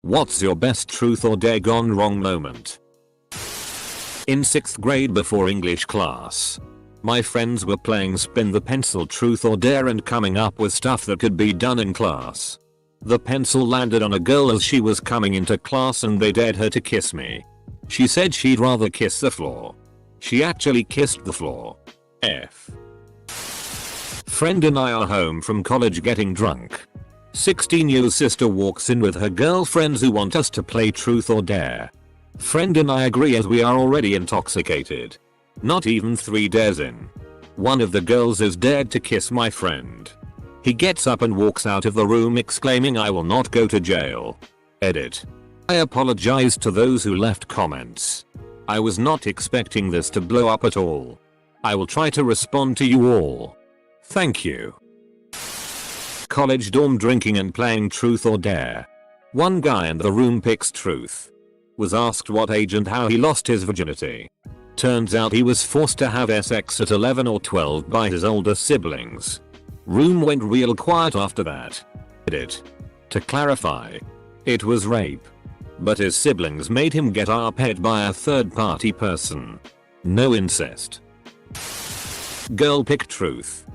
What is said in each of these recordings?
What's your best truth or dare gone wrong moment? In 6th grade before English class, my friends were playing spin the pencil truth or dare and coming up with stuff that could be done in class. The pencil landed on a girl as she was coming into class and they dared her to kiss me. She said she'd rather kiss the floor. She actually kissed the floor. F. Friend and I are home from college getting drunk. 16-year-old sister walks in with her girlfriends who want us to play truth or dare. Friend and I agree as we are already intoxicated. Not even 3 dares in. One of the girls is dared to kiss my friend. He gets up and walks out of the room exclaiming, "I will not go to jail." Edit. I apologize to those who left comments. I was not expecting this to blow up at all. I will try to respond to you all. Thank you. College dorm drinking and playing truth or dare. One guy in the room picks truth. Was asked what age and how he lost his virginity. Turns out he was forced to have sex at 11 or 12 by his older siblings. Room went real quiet after that. Edit. To clarify, it was rape. But his siblings made him get arped by a third party person. No incest. Girl pick truth.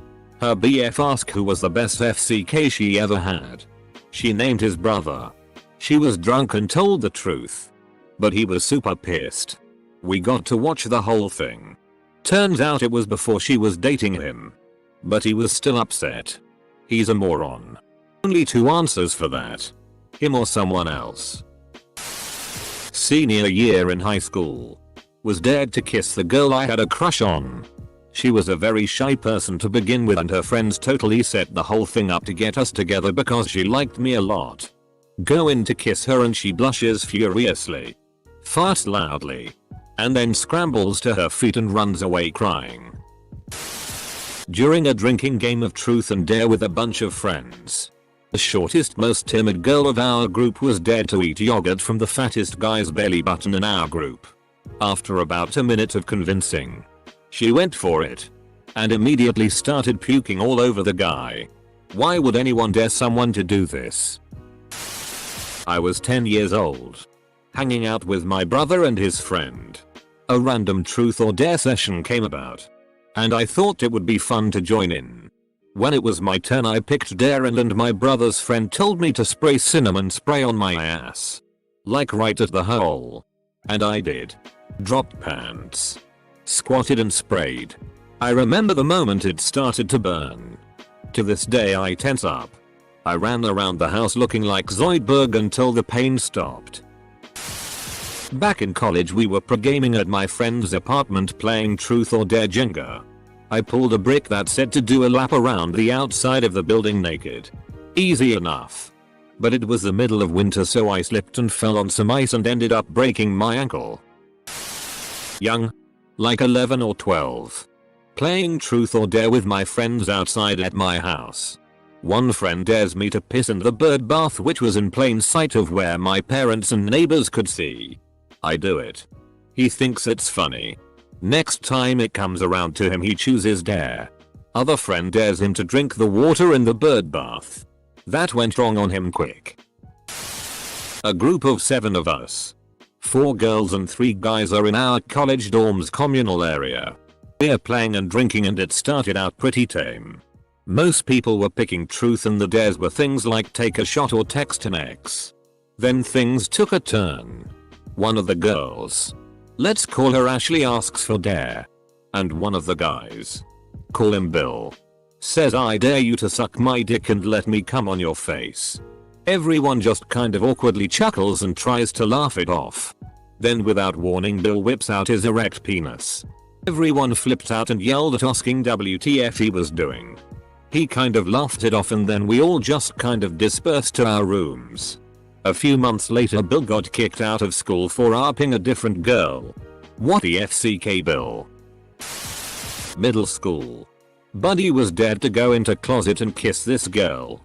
Her BF asked who was the best FCK she ever had. She named his brother. She was drunk and told the truth. But he was super pissed. We got to watch the whole thing. Turns out it was before she was dating him. But he was still upset. He's a moron. Only 2 answers for that. Him or someone else. Senior year in high school. Was dared to kiss the girl I had a crush on. She was a very shy person to begin with and her friends totally set the whole thing up to get us together because she liked me a lot. Go in to kiss her and she blushes furiously. Farts loudly. And then scrambles to her feet and runs away crying. During a drinking game of truth and dare with a bunch of friends. The shortest, most timid girl of our group was dared to eat yogurt from the fattest guy's belly button in our group. After about a minute of convincing, she went for it. And immediately started puking all over the guy. Why would anyone dare someone to do this? I was 10 years old. Hanging out with my brother and his friend. A random truth or dare session came about. And I thought it would be fun to join in. When it was my turn I picked dare and my brother's friend told me to spray cinnamon spray on my ass. Like right at the hole. And I did. Dropped pants. Squatted and sprayed. I remember the moment it started to burn. To this day I tense up. I ran around the house looking like Zoidberg until the pain stopped. Back in college we were pro-gaming at my friend's apartment playing truth or dare Jenga. I pulled a brick that said to do a lap around the outside of the building naked. Easy enough. But it was the middle of winter so I slipped and fell on some ice and ended up breaking my ankle. Young. Like 11 or 12. Playing truth or dare with my friends outside at my house. One friend dares me to piss in the bird bath which was in plain sight of where my parents and neighbors could see. I do it. He thinks it's funny. Next time it comes around to him he chooses dare. Other friend dares him to drink the water in the bird bath. That went wrong on him quick. A group of 7 of us. 4 girls and 3 guys are in our college dorm's communal area. We're playing and drinking and it started out pretty tame. Most people were picking truth and the dares were things like take a shot or text an ex. Then things took a turn. One of the girls, let's call her Ashley, asks for dare. And one of the guys, call him Bill, says I dare you to suck my dick and let me come on your face. Everyone just kind of awkwardly chuckles and tries to laugh it off. Then without warning Bill whips out his erect penis. Everyone flipped out and yelled at asking WTF he was doing. He kind of laughed it off and then we all just kind of dispersed to our rooms. A few months later Bill got kicked out of school for ARPing a different girl. What the FCK Bill? Middle school. Buddy was dared to go into closet and kiss this girl.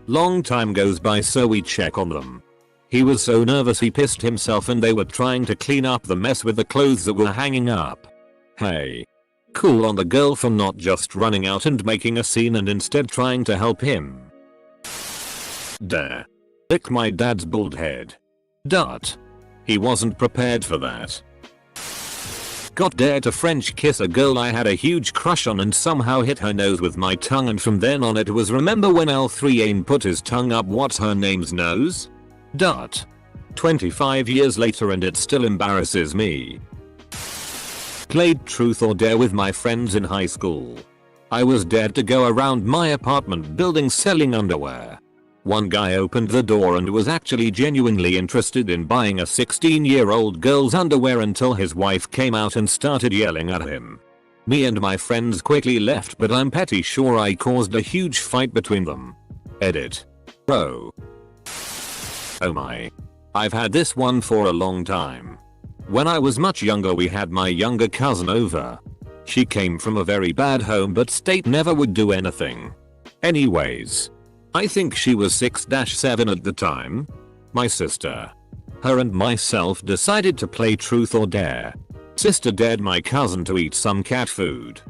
Long time goes by so we check on them. He was so nervous he pissed himself and they were trying to clean up the mess with the clothes that were hanging up. Hey. Cool on the girl for not just running out and making a scene and instead trying to help him. Dare. Lick my dad's bald head. He wasn't prepared for that. Got dared to French kiss a girl I had a huge crush on and somehow hit her nose with my tongue, and from then on it was remember when L3 put his tongue up what's her name's nose? 25 years later and it still embarrasses me. Played truth or dare with my friends in high school. I was dared to go around my apartment building selling underwear. One guy opened the door and was actually genuinely interested in buying a 16-year-old girl's underwear until his wife came out and started yelling at him. Me and my friends quickly left, but I'm pretty sure I caused a huge fight between them. Edit. Bro. Oh my. I've had this one for a long time. When I was much younger we had my younger cousin over. She came from a very bad home but state never would do anything. Anyways. I think she was 6-7 at the time. My sister. Her and myself decided to play truth or dare. Sister dared my cousin to eat some cat food.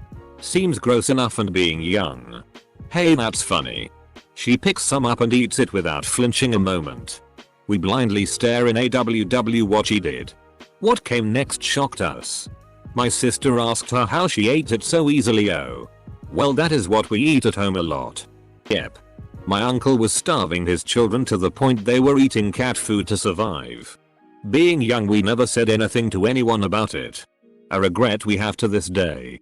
Seems gross enough and being young. Hey, that's funny. She picks some up and eats it without flinching a moment. We blindly stare in AWW what she did. What came next shocked us. My sister asked her how she ate it so easily. Oh. Well, that is what we eat at home a lot. Yep. My uncle was starving his children to the point they were eating cat food to survive. Being young we never said anything to anyone about it. A regret we have to this day.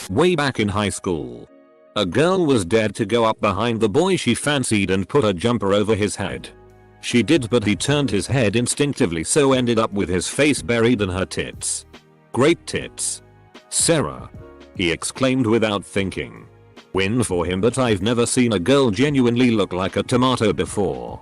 Way back in high school. A girl was dared to go up behind the boy she fancied and put a jumper over his head. She did, but he turned his head instinctively so ended up with his face buried in her tits. Great tits. Sarah. He exclaimed without thinking. Win for him, but I've never seen a girl genuinely look like a tomato before.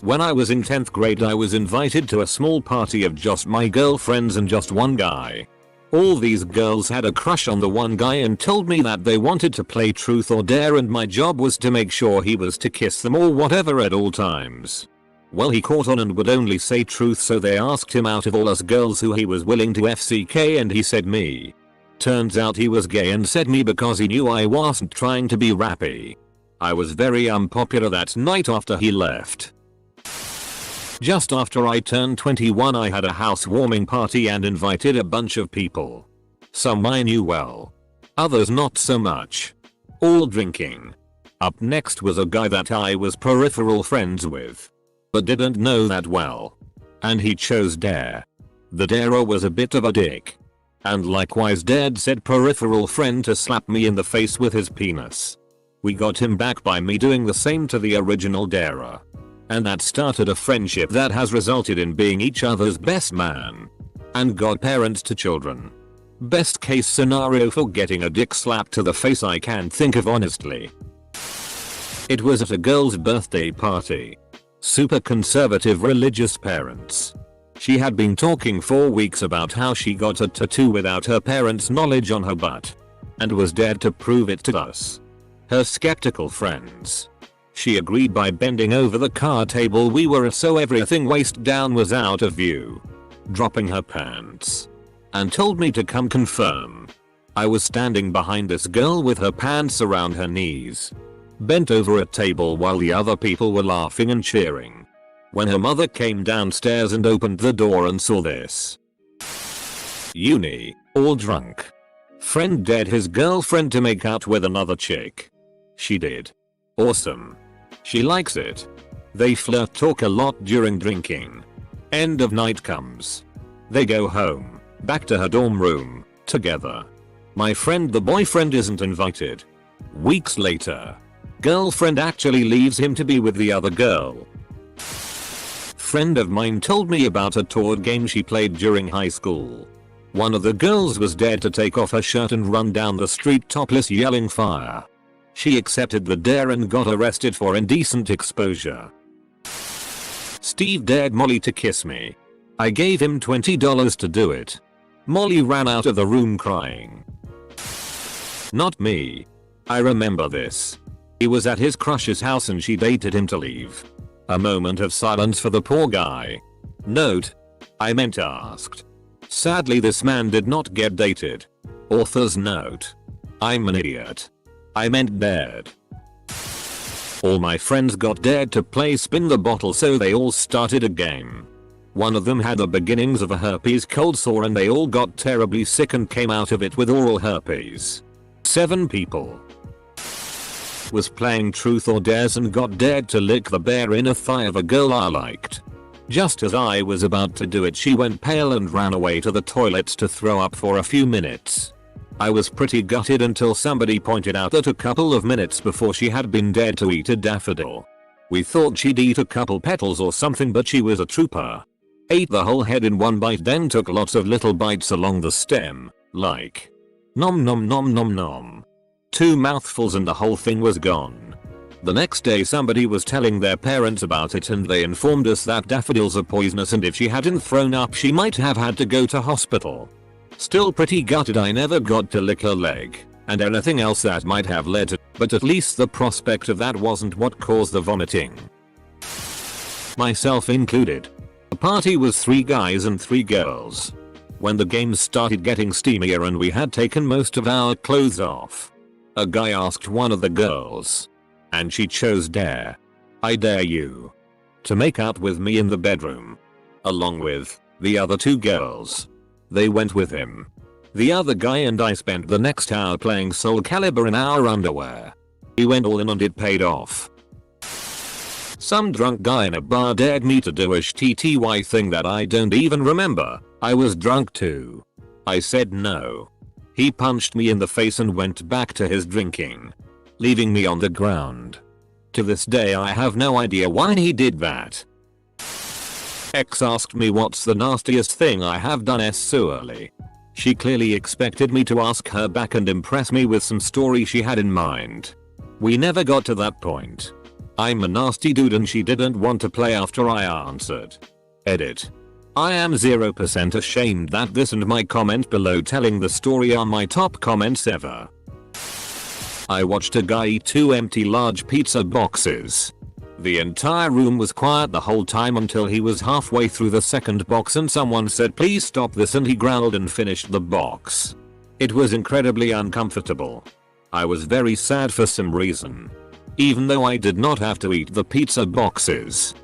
When I was in 10th grade I was invited to a small party of just my girlfriends and just one guy. All these girls had a crush on the one guy and told me that they wanted to play truth or dare and my job was to make sure he was to kiss them or whatever at all times. Well, he caught on and would only say truth, so they asked him out of all us girls who he was willing to FCK and he said me. Turns out he was gay and said me because he knew I wasn't trying to be rappy. I was very unpopular that night after he left. Just after I turned 21 I had a housewarming party and invited a bunch of people. Some I knew well. Others not so much. All drinking. Up next was a guy that I was peripheral friends with. But didn't know that well. And he chose dare. The darer was a bit of a dick. And likewise dared said peripheral friend to slap me in the face with his penis. We got him back by me doing the same to the original darer. And that started a friendship that has resulted in being each other's best man. And godparents to children. Best case scenario for getting a dick slap to the face I can think of honestly. It was at a girl's birthday party. Super conservative religious parents. She had been talking for weeks about how she got a tattoo without her parents' knowledge on her butt. And was dared to prove it to us. Her skeptical friends. She agreed by bending over the card table we were at so everything waist down was out of view. Dropping her pants. And told me to come confirm. I was standing behind this girl with her pants around her knees. Bent over a table while the other people were laughing and cheering. When her mother came downstairs and opened the door and saw this. Uni, all drunk. Friend dared his girlfriend to make out with another chick. She did. Awesome. She likes it. They flirt talk a lot during drinking. End of night comes. They go home, back to her dorm room, together. My friend the boyfriend isn't invited. Weeks later. Girlfriend actually leaves him to be with the other girl. Friend of mine told me about a tour game she played during high school. One of the girls was dared to take off her shirt and run down the street topless yelling fire. She accepted the dare and got arrested for indecent exposure. Steve dared Molly to kiss me. I gave him $20 to do it. Molly ran out of the room crying. Not me. I remember this. He was at his crush's house and she dated him to leave. A moment of silence for the poor guy. Note. I meant asked. Sadly this man did not get dated. Author's note. I'm an idiot. I meant dared. All my friends got dared to play spin the bottle, so they all started a game. One of them had the beginnings of a herpes cold sore and they all got terribly sick and came out of it with oral herpes. 7 people was playing truth or dares and got dared to lick the bare inner thigh of a girl I liked. Just as I was about to do it, she went pale and ran away to the toilets to throw up for a few minutes. I was pretty gutted until somebody pointed out that a couple of minutes before she had been dared to eat a daffodil. We thought she'd eat a couple petals or something, but she was a trooper. Ate the whole head in one bite, then took lots of little bites along the stem, like nom nom nom nom nom. 2 mouthfuls and the whole thing was gone. The next day somebody was telling their parents about it and they informed us that daffodils are poisonous and if she hadn't thrown up she might have had to go to hospital. Still pretty gutted I never got to lick her leg, and anything else that might have led to, but at least the prospect of that wasn't what caused the vomiting. Myself included. The party was 3 guys and 3 girls. When the games started getting steamier and we had taken most of our clothes off, a guy asked one of the girls, and she chose dare. I dare you to make out with me in the bedroom, along with the other 2 girls. They went with him. The other guy and I spent the next hour playing Soul Calibur in our underwear. We went all in and it paid off. Some drunk guy in a bar dared me to do a TTY thing that I don't even remember. I was drunk too. I said no. He punched me in the face and went back to his drinking, leaving me on the ground. To this day I have no idea why he did that. X asked me what's the nastiest thing I have done sexually. She clearly expected me to ask her back and impress me with some story she had in mind. We never got to that point. I'm a nasty dude and she didn't want to play after I answered. Edit. I am 0% ashamed that this and my comment below telling the story are my top comments ever. I watched a guy eat 2 empty large pizza boxes. The entire room was quiet the whole time until he was halfway through the second box and someone said please stop this and he growled and finished the box. It was incredibly uncomfortable. I was very sad for some reason, even though I did not have to eat the pizza boxes.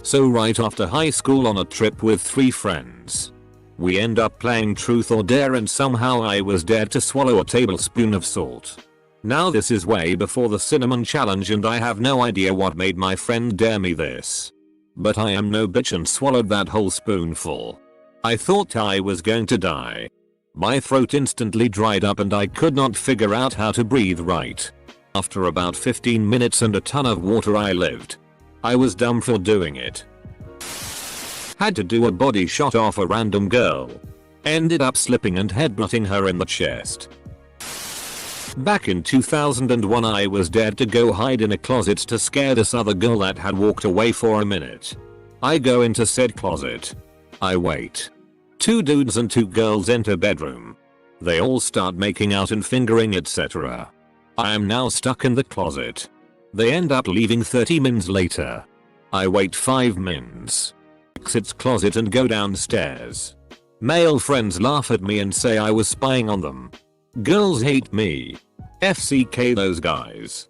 So right after high school on a trip with 3 friends, we end up playing truth or dare and somehow I was dared to swallow a tablespoon of salt. Now this is way before the cinnamon challenge and I have no idea what made my friend dare me this. But I am no bitch and swallowed that whole spoonful. I thought I was going to die. My throat instantly dried up and I could not figure out how to breathe right. After about 15 minutes and a ton of water I lived. I was dumb for doing it. Had to do a body shot off a random girl. Ended up slipping and headbutting her in the chest. Back in 2001 I was dared to go hide in a closet to scare this other girl that had walked away for a minute. I go into said closet. I wait. 2 dudes and 2 girls enter bedroom. They all start making out and fingering etc. I am now stuck in the closet. They end up leaving 30 minutes later. I wait 5 minutes. Exits closet and go downstairs. Male friends laugh at me and say I was spying on them. Girls hate me. FCK those guys.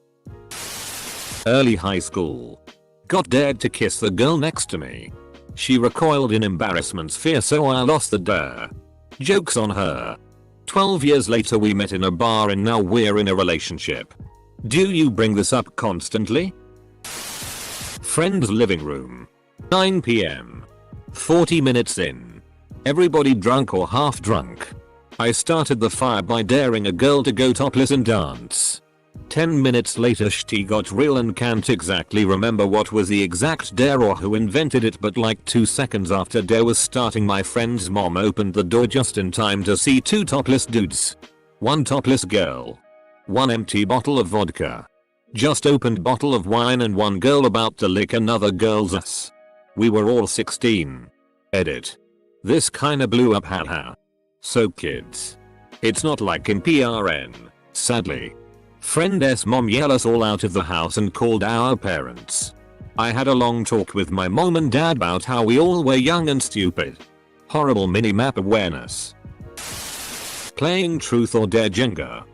Early high school. Got dared to kiss the girl next to me. She recoiled in embarrassment's fear so I lost the dare. Joke's on her. 12 years later we met in a bar and now we're in a relationship. Do you bring this up constantly? Friend's living room. 9 PM. 40 minutes in. Everybody drunk or half drunk. I started the fire by daring a girl to go topless and dance. 10 minutes later she got real and can't exactly remember what was the exact dare or who invented it, but like 2 seconds after dare was starting my friend's mom opened the door just in time to see 2 topless dudes. 1 topless girl. 1 empty bottle of vodka. Just opened bottle of wine and 1 girl about to lick another girl's ass. We were all 16. Edit. This kinda blew up haha. So kids. It's not like in PRN, sadly. Friend's mom yelled us all out of the house and called our parents. I had a long talk with my mom and dad about how we all were young and stupid. Horrible mini-map awareness. Playing truth or dare Jenga.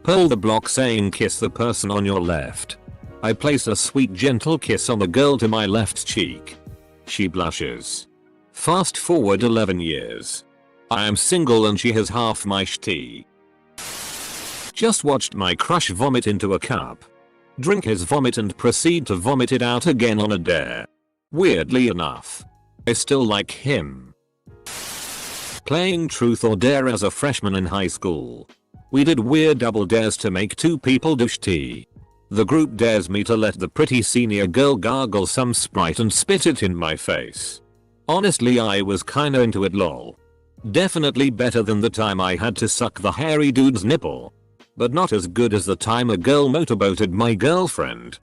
Pull the block saying kiss the person on your left. I place a sweet gentle kiss on the girl to my left cheek. She blushes. Fast forward 11 years. I am single and she has half my shti. Just watched my crush vomit into a cup. Drink his vomit and proceed to vomit it out again on a dare. Weirdly enough, I still like him. Playing truth or dare as a freshman in high school. We did weird double dares to make two people do shti. The group dares me to let the pretty senior girl gargle some Sprite and spit it in my face. Honestly, I was kinda into it, lol. Definitely better than the time I had to suck the hairy dude's nipple. But not as good as the time a girl motorboated my girlfriend.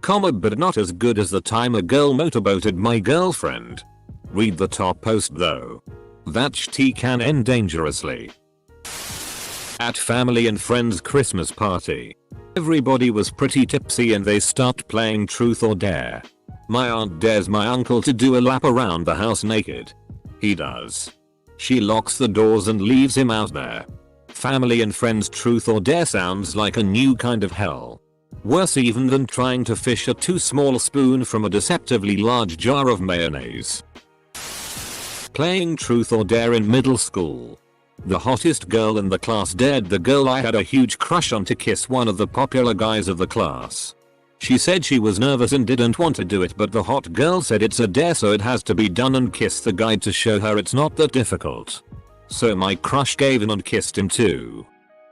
But not as good as the time a girl motorboated my girlfriend. Read the top post though. That shti can end dangerously. At family and friends Christmas party. Everybody was pretty tipsy and they start playing truth or dare. My aunt dares my uncle to do a lap around the house naked. He does. She locks the doors and leaves him out there. Family and friends truth or dare sounds like a new kind of hell. Worse even than trying to fish a too small spoon from a deceptively large jar of mayonnaise. Playing truth or dare in middle school. The hottest girl in the class dared the girl I had a huge crush on to kiss one of the popular guys of the class. She said she was nervous and didn't want to do it, but the hot girl said it's a dare so it has to be done and kissed the guy to show her it's not that difficult. So my crush gave in and kissed him too.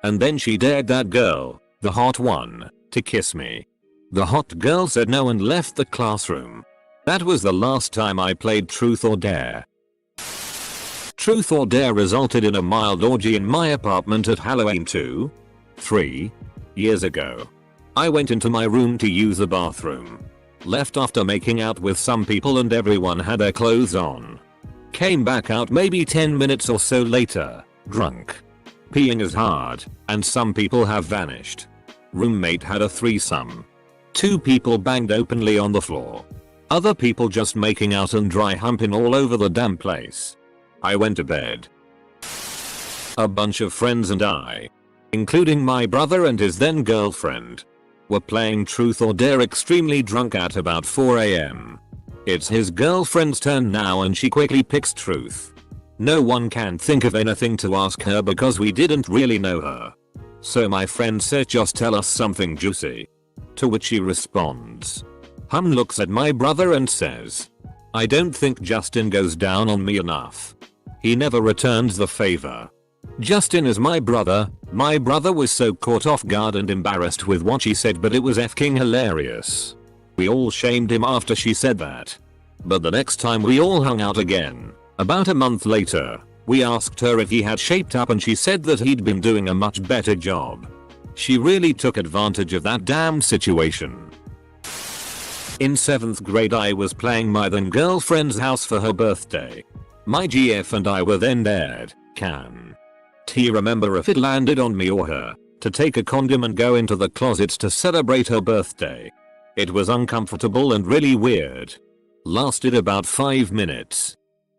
And then she dared that girl, the hot one, to kiss me. The hot girl said no and left the classroom. That was the last time I played truth or dare. Truth or dare resulted in a mild orgy in my apartment at Halloween 3 years ago. I went into my room to use the bathroom. Left after making out with some people and everyone had their clothes on. Came back out maybe 10 minutes or so later, drunk. Peeing is hard, and some people have vanished. Roommate had a threesome. 2 people banged openly on the floor. Other people just making out and dry humping all over the damn place. I went to bed. A bunch of friends and I, including my brother and his then girlfriend, were playing truth or dare extremely drunk at about 4 AM. It's his girlfriend's turn now and she quickly picks truth. No one can think of anything to ask her because we didn't really know her. So my friend said just tell us something juicy. To which she responds. Looks at my brother and says, I don't think Justin goes down on me enough. He never returns the favor. Justin is my brother. My brother was so caught off guard and embarrassed with what she said, but it was effing hilarious. We all shamed him after she said that. But the next time we all hung out again, about a month later, we asked her if he had shaped up and she said that he'd been doing a much better job. She really took advantage of that damn situation. In 7th grade I was playing my then girlfriend's house for her birthday. My GF and I were then dared, can T remember if it landed on me or her, to take a condom and go into the closets to celebrate her birthday. It was uncomfortable and really weird. Lasted about 5 minutes.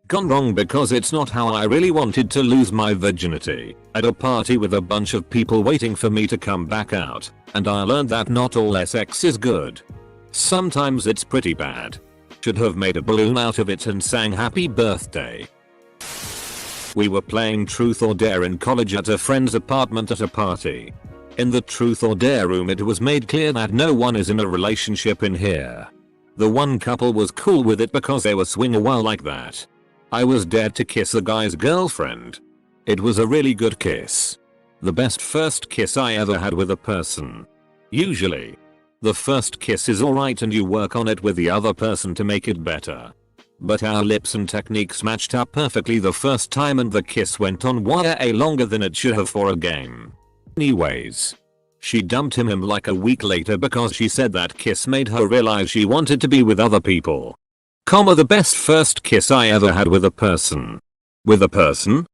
Gone wrong because it's not how I really wanted to lose my virginity, at a party with a bunch of people waiting for me to come back out, and I learned that not all sex is good. Sometimes it's pretty bad. Should have made a balloon out of it and sang happy birthday. We were playing truth or dare in college at a friend's apartment at a party. In the truth or dare room it was made clear that no one is in a relationship in here. The one couple was cool with it because they were swinging well like that. I was dared to kiss the guy's girlfriend. It was a really good kiss. The best first kiss I ever had with a person. Usually, the first kiss is alright and you work on it with the other person to make it better. But our lips and techniques matched up perfectly the first time and the kiss went on way longer than it should have for a game. Anyways, she dumped him like a week later because she said that kiss made her realize she wanted to be with other people. The best first kiss I ever had with a person. With a person?